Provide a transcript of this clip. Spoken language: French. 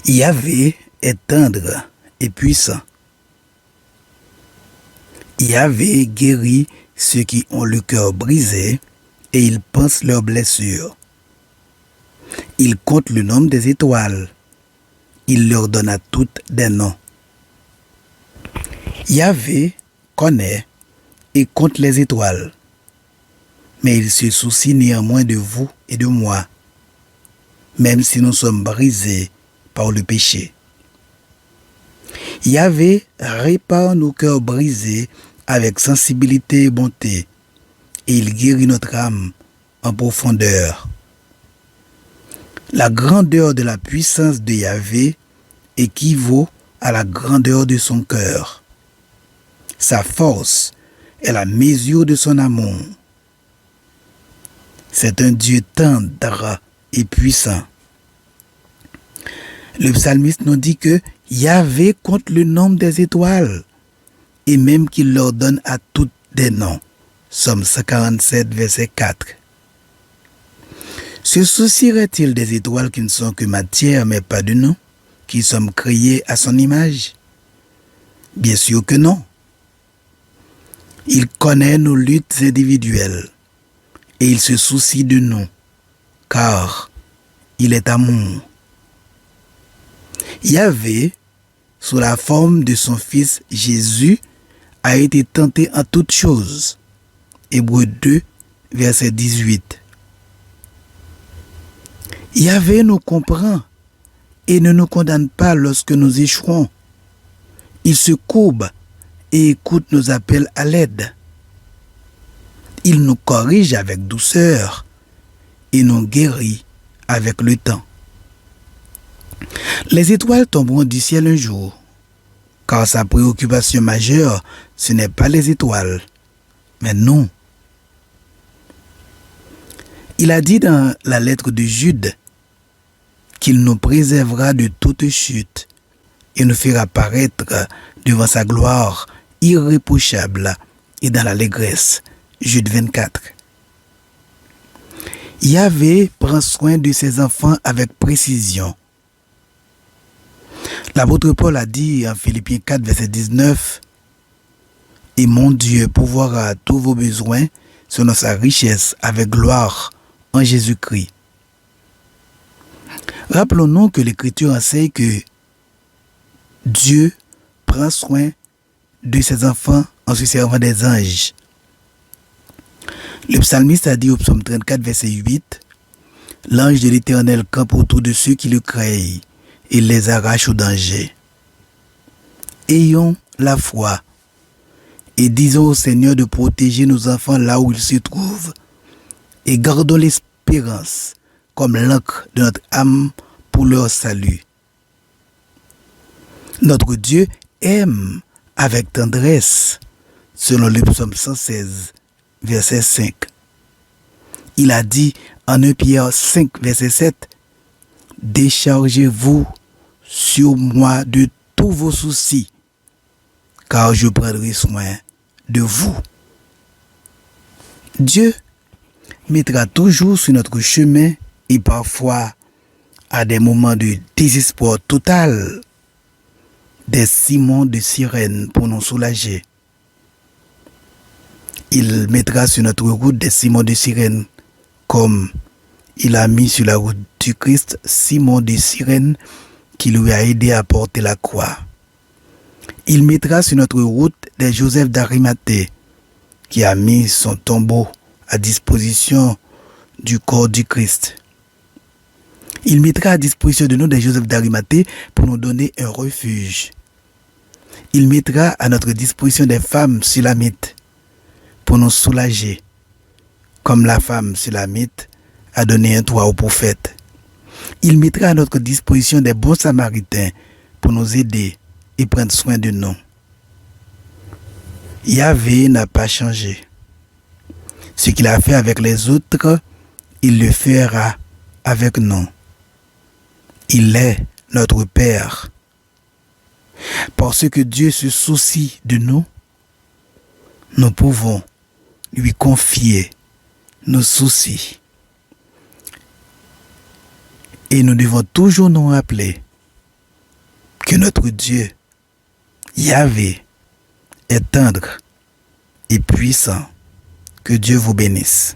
Yahvé est tendre et puissant. Yahvé guérit ceux qui ont le cœur brisé et il pense leurs blessures. Il compte le nombre des étoiles. Il leur donne à toutes des noms. Yahvé connaît et compte les étoiles, mais il se soucie néanmoins de vous et de moi, même si nous sommes brisés par le péché. Yahvé répare nos cœurs brisés avec sensibilité et bonté, et il guérit notre âme en profondeur. La grandeur de la puissance de Yahvé équivaut à la grandeur de son cœur. Sa force est la mesure de son amour. C'est un Dieu tendre et puissant. Le psalmiste nous dit que Yahvé compte le nombre des étoiles et même qu'il leur donne à toutes des noms. Psaume 147, verset 4. Se soucierait-il des étoiles qui ne sont que matière mais pas de nom, qui sommes créés à son image? Bien sûr que non. Il connaît nos luttes individuelles et il se soucie de nous, car il est amour. Yahvé, sous la forme de son Fils Jésus, a été tenté en toutes choses. Hébreux 2, verset 18. Yahvé nous comprend et ne nous condamne pas lorsque nous échouons. Il se courbe et écoute nos appels à l'aide. Il nous corrige avec douceur et nous guérit avec le temps. Les étoiles tomberont du ciel un jour, car sa préoccupation majeure, ce n'est pas les étoiles, mais nous. Il a dit dans la lettre de Jude qu'il nous préservera de toute chute et nous fera paraître devant sa gloire irréprochable et dans l'allégresse. Jude 24. Yahvé prend soin de ses enfants avec précision. L'apôtre Paul a dit en Philippiens 4, verset 19, « Et mon Dieu pourvoira à tous vos besoins selon sa richesse avec gloire en Jésus-Christ. » Rappelons-nous que l'Écriture enseigne que Dieu prend soin de ses enfants en se servant des anges. Le psalmiste a dit au psaume 34, verset 8, « L'ange de l'Éternel campe autour de ceux qui le craignent et les arrache au danger. » Ayons la foi et disons au Seigneur de protéger nos enfants là où ils se trouvent et gardons l'espérance comme l'encre de notre âme pour leur salut. Notre Dieu aime avec tendresse, selon le psaume 116, verset 5. Il a dit en 1 Pierre 5, verset 7, « Déchargez-vous sur moi de tous vos soucis, car je prendrai soin de vous. » Dieu mettra toujours sur notre chemin et parfois, à des moments de désespoir total, des ciments de sirène pour nous soulager. Il mettra sur notre route des ciments de sirène comme il a mis sur la route du Christ Simon de Cyrène qui lui a aidé à porter la croix. Il mettra sur notre route des Joseph d'Arimathée qui a mis son tombeau à disposition du corps du Christ. Il mettra à disposition de nous des Joseph d'Arimathée pour nous donner un refuge. Il mettra à notre disposition des femmes sulamites pour nous soulager, comme la femme sulamite a donné un toit au prophète. Il mettra à notre disposition des bons samaritains pour nous aider et prendre soin de nous. Yahvé n'a pas changé. Ce qu'il a fait avec les autres, il le fera avec nous. Il est notre Père. Parce que Dieu se soucie de nous, nous pouvons lui confier nos soucis. Et nous devons toujours nous rappeler Que notre Dieu, Yahvé, est tendre et puissant. Que Dieu vous bénisse.